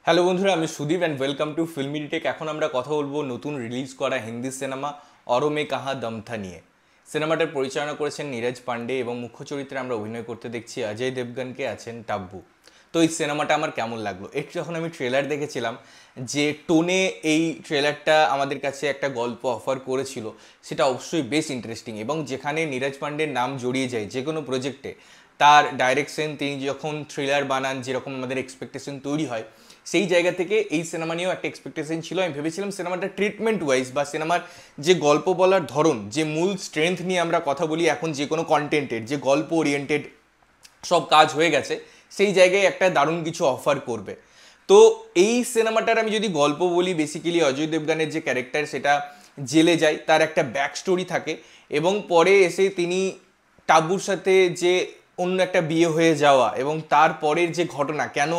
Hello বন্ধুরা, আমি Sudip and welcome to Filmy Tech. এখন আমরা কথা বলবো নতুন রিলিজ করা হিন্দি সিনেমা অরো মে কাহা দম থা নিয়ে। সিনেমাটার পরিচালনা করেছেন নীরজ পান্ডে এবং মুখ্য চরিত্রে আমরা অভিনয় করতে দেখছি অজয় দেবগনকে, আছেন টাব্বু। তো এই সিনেমাটা আমার কেমন লাগলো, একটু যখন আমি ট্রেলার দেখেছিলাম, যে টোনে এই ট্রেলারটা আমাদের কাছে একটা গল্প অফার করেছিল, সেটা অবশ্যই বেশ ইন্টারেস্টিং। এবং যেখানে নীরজ পান্ডের নাম জড়িয়ে যায় যে কোনো প্রজেক্টে, তার ডাইরেকশন, তিনি যখন থ্রিলার বানান, যেরকম আমাদের এক্সপেকটেশন তৈরি হয়, সেই জায়গা থেকে এই সিনেমা নিয়েও একটা এক্সপেকটেশন ছিল। আমি ভেবেছিলাম সিনেমাটা ট্রিটমেন্ট ওয়াইজ বা সিনেমার যে গল্প বলার ধরন, যে মূল স্ট্রেংথ নিয়ে আমরা কথা বলি এখন যে কোনো কন্টেন্টের, যে গল্প ওরিয়েন্টেড সব কাজ হয়ে গেছে, সেই জায়গায় একটা দারুণ কিছু অফার করবে। তো এই সিনেমাটার আমি যদি গল্প বলি, বেসিক্যালি অজয় দেবগানের যে ক্যারেক্টার, সেটা জেলে যায়, তার একটা ব্যাক স্টোরি থাকে এবং পরে এসে তিনি টাব্বুর সাথে যে অন্য একটা বিয়ে হয়ে যাওয়া এবং তারপরের যে ঘটনা, কেন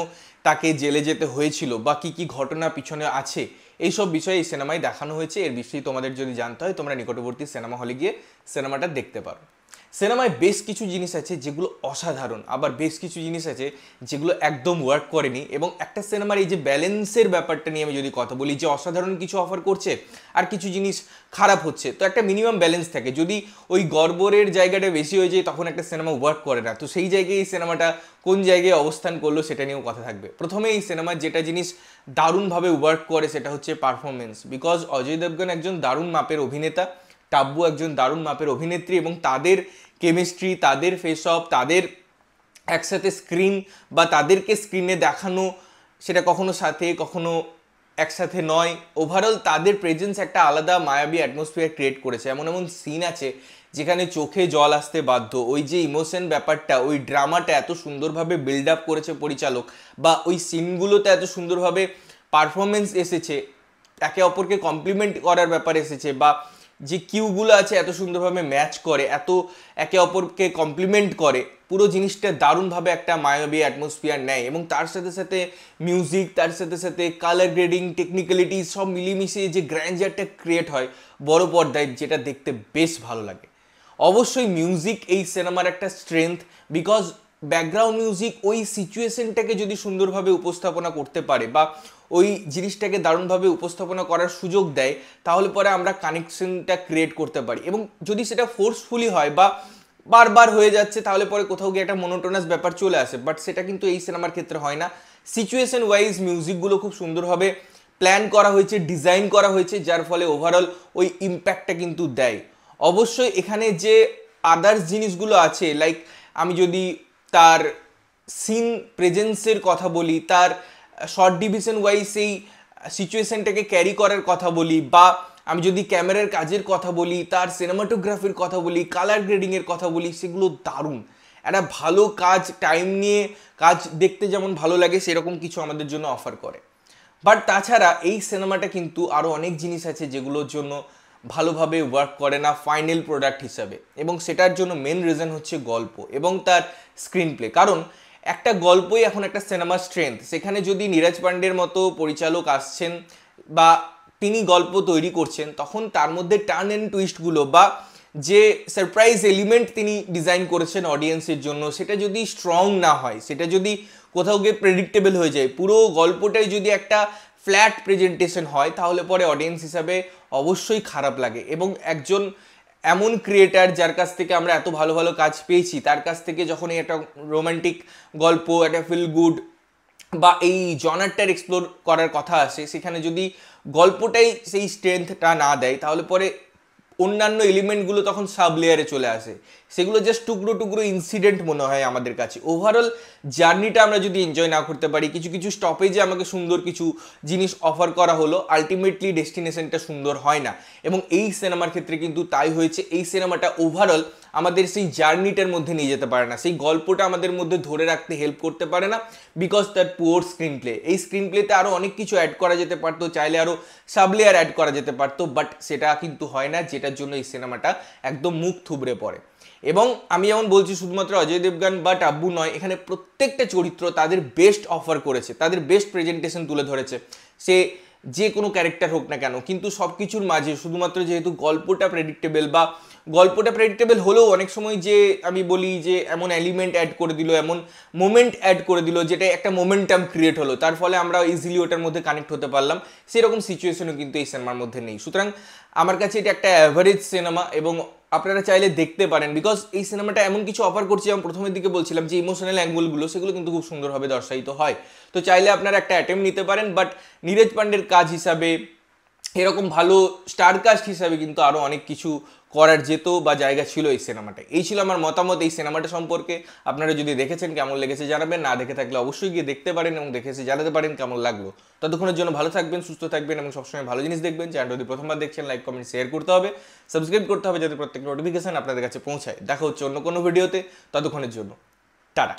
তাকে জেলে যেতে হয়েছিল বা কি কি ঘটনা পিছনে আছে, এইসব বিষয়ে এই সিনেমায় দেখানো হয়েছে। এর বিষয়ে তোমাদের যদি জানতে হয়, তোমরা নিকটবর্তী সিনেমা হলে গিয়ে সিনেমাটা দেখতে পারো। সিনেমায় বেশ কিছু জিনিস আছে যেগুলো অসাধারণ, আবার বেশ কিছু জিনিস আছে যেগুলো একদম ওয়ার্ক করেনি। এবং একটা সিনেমার এই যে ব্যালেন্সের ব্যাপারটা নিয়ে আমি যদি কথা বলি, যে অসাধারণ কিছু অফার করছে আর কিছু জিনিস খারাপ হচ্ছে, তো একটা মিনিমাম ব্যালেন্স থাকে। যদি ওই গড়বড়ের জায়গাটা বেশি হয়ে যায়, তখন একটা সিনেমা ওয়ার্ক করে না। তো সেই জায়গায় এই সিনেমাটা কোন জায়গায় অবস্থান করলো, সেটা নিয়েও কথা থাকবে। প্রথমে এই সিনেমার যেটা জিনিস দারুণভাবে ওয়ার্ক করে, সেটা হচ্ছে পারফরমেন্স। বিকজ অজয় দেবগন একজন দারুণ মাপের অভিনেতা, টাব্বু একজন দারুণ মাপের অভিনেত্রী, এবং তাদের কেমিস্ট্রি, তাদের ফেস অফ, তাদের একসাথে স্ক্রিন বা তাদেরকে স্ক্রিনে দেখানো, সেটা কখনো সাথে কখনো একসাথে নয়, ওভারঅল তাদের প্রেজেন্স একটা আলাদা মায়াবী অ্যাটমসফিয়ার ক্রিয়েট করেছে। এমন এমন সিন আছে যেখানে চোখে জল আসতে বাধ্য। ওই যে ইমোশন ব্যাপারটা, ওই ড্রামাটা এত সুন্দরভাবে বিল্ড আপ করেছে পরিচালক, বা ওই সিনগুলোতে এত সুন্দরভাবে পারফরমেন্স এসেছে, একে অপরকে কমপ্লিমেন্ট করার ব্যাপার এসেছে, বা যে কিউগুলো আছে এত সুন্দরভাবে ম্যাচ করে, এত একে অপরকে কমপ্লিমেন্ট করে, পুরো জিনিসটা দারুণভাবে একটা মায়াবী অ্যাটমসফিয়ার নেয়। এবং তার সাথে সাথে মিউজিক, তার সাথে সাথে কালার গ্রেডিং, টেকনিক্যালিটি সব মিলিমিশে যে গ্র্যান্ডারটা ক্রিয়েট হয় বড় পর্দায়, যেটা দেখতে বেশ ভালো লাগে। অবশ্যই মিউজিক এই সিনেমার একটা স্ট্রেংথ, বিকজ ব্যাকগ্রাউন্ড মিউজিক ওই সিচুয়েশনটাকে যদি সুন্দরভাবে উপস্থাপনা করতে পারে বা ওই জিনিসটাকে দারুণভাবে উপস্থাপনা করার সুযোগ দেয়, তাহলে পরে আমরা কানেকশনটা ক্রিয়েট করতে পারি। এবং যদি সেটা ফোর্সফুলি হয় বা বারবার হয়ে যাচ্ছে, তাহলে পরে কোথাও গিয়ে একটা মনোটোনাস ব্যাপার চলে আসে। বাট সেটা কিন্তু এই সিনেমার ক্ষেত্রে হয় না। সিচুয়েশন ওয়াইজ মিউজিকগুলো খুব সুন্দরভাবে প্ল্যান করা হয়েছে, ডিজাইন করা হয়েছে, যার ফলে ওভারঅল ওই ইম্প্যাক্টটা কিন্তু দেয়। অবশ্যই এখানে যে আদার্স জিনিসগুলো আছে, লাইক আমি যদি তার সিন প্রেজেন্সের কথা বলি, তার শর্ট ডিভিশন ওয়াইজ সেই সিচুয়েশনটাকে ক্যারি করার কথা বলি, বা আমি যদি ক্যামেরার কাজের কথা বলি, তার সিনেমাটোগ্রাফির কথা বলি, কালার গ্রেডিংয়ের কথা বলি, সেগুলো দারুণ। একটা ভালো কাজ, টাইম নিয়ে কাজ দেখতে যেমন ভালো লাগে, সেরকম কিছু আমাদের জন্য অফার করে। বাট তাছাড়া এই সিনেমাটা কিন্তু আরও অনেক জিনিস আছে যেগুলোর জন্য ভালোভাবে ওয়ার্ক করে না ফাইনাল প্রোডাক্ট হিসাবে, এবং সেটার জন্য মেন রিজন হচ্ছে গল্প এবং তার স্ক্রিন প্লে। কারণ একটা গল্পই এখন একটা সিনেমার স্ট্রেংথ। সেখানে যদি নীরজ পান্ডের মতো পরিচালক আসছেন বা তিনি গল্প তৈরি করছেন, তখন তার মধ্যে টার্ন অ্যান্ড টুইস্টগুলো বা যে সারপ্রাইজ এলিমেন্ট তিনি ডিজাইন করেছেন অডিয়েন্সের জন্য, সেটা যদি স্ট্রং না হয়, সেটা যদি কোথাও গিয়ে প্রেডিক্টেবল হয়ে যায়, পুরো গল্পটাই যদি একটা ফ্ল্যাট প্রেজেন্টেশন হয়, তাহলে পরে অডিয়েন্স হিসাবে অবশ্যই খারাপ লাগে। এবং একজন এমন ক্রিয়েটার যার কাছ থেকে আমরা এত ভালো ভালো কাজ পেয়েছি, তার কাছ থেকে যখন এই একটা রোমান্টিক গল্প, একটা ফিল গুড বা এই জনারটার এক্সপ্লোর করার কথা আসে, সেখানে যদি গল্পটাই সেই স্ট্রেংথটা না দেয়, তাহলে পরে অন্যান্য এলিমেন্টগুলো তখন সাব লেয়ারে চলে আসে, সেগুলো জাস্ট টুকরো টুকরো ইনসিডেন্ট মনে হয় আমাদের কাছে। ওভারঅল জার্নিটা আমরা যদি এনজয় না করতে পারি, কিছু কিছু স্টপেজে আমাকে সুন্দর কিছু জিনিস অফার করা হলো, আলটিমেটলি ডেস্টিনেশনটা সুন্দর হয় না। এবং এই সিনেমার ক্ষেত্রে কিন্তু তাই হয়েছে। এই সিনেমাটা ওভারঅল আমাদের সেই জার্নিটার মধ্যে নিয়ে যেতে পারে না, সেই গল্পটা আমাদের মধ্যে ধরে রাখতে হেল্প করতে পারে না, বিকজ তার পুওর স্ক্রিন প্লে। এই স্ক্রিন প্লেতে আরও অনেক কিছু অ্যাড করা যেতে পারতো, চাইলে আরও সাবলেয়ার অ্যাড করা যেতে পারতো, বাট সেটা কিন্তু হয় না, যেটার জন্য এই সিনেমাটা একদম মুখ থুবড়ে পড়ে। এবং আমি যেমন বলছি, শুধুমাত্র অজয় দেবগন বা টাব্বু নয়, এখানে প্রত্যেকটা চরিত্র তাদের বেস্ট অফার করেছে, তাদের বেস্ট প্রেজেন্টেশন তুলে ধরেছে। সে যে কোনো ক্যারেক্টার হোক না কেন, কিন্তু সব কিছুর মাঝে শুধুমাত্র যেহেতু গল্পটা প্রেডিক্টেবল হলেও অনেক সময় যে আমি বলি যে এমন এলিমেন্ট অ্যাড করে দিল, এমন মোমেন্ট অ্যাড করে দিল যেটা একটা মোমেন্টাম ক্রিয়েট হলো, তার ফলে আমরা ইজিলি ওটার মধ্যে কানেক্ট হতে পারলাম, সেরকম সিচুয়েশনও কিন্তু এই সিনেমার মধ্যে নেই। সুতরাং আমার কাছে এটা একটা অ্যাভারেজ সিনেমা এবং আপনারা চাইলে দেখতে পারেন, বিকজ এই সিনেমাটা এমন কিছু অফার করছে, যেমন প্রথমের দিকে বলছিলাম যে ইমোশনাল অ্যাঙ্গেলগুলো সেগুলো কিন্তু খুব সুন্দরভাবে দর্শায়িত হয়। তো চাইলে আপনারা একটা অ্যাটেম্প নিতে পারেন, বাট নীরজ পান্ডের কাজ হিসাবে, এরকম ভালো স্টার কাস্ট হিসাবে কিন্তু আরও অনেক কিছু করার যেত বা জায়গা ছিল এই সিনেমাটায়। এই ছিল আমার মতামত এই সিনেমাটা সম্পর্কে। আপনারা যদি দেখেছেন কেমন লেগেছে জানাবেন, না দেখে থাকলে অবশ্যই গিয়ে দেখতে পারেন এবং দেখে এসে জানাতে পারেন কেমন লাগলো। ততক্ষণের জন্য ভালো থাকবেন, সুস্থ থাকবেন এবং সবসময় ভালো জিনিস দেখবেন। চ্যানেল যদি প্রথমবার দেখছেন লাইক কমেন্ট শেয়ার করতে হবে, সাবস্ক্রাইব করতে হবে যাতে প্রত্যেক নোটিফিকেশন আপনাদের কাছে পৌঁছায়। দেখা হচ্ছে অন্য কোনো ভিডিওতে, ততক্ষণের জন্য টাটা।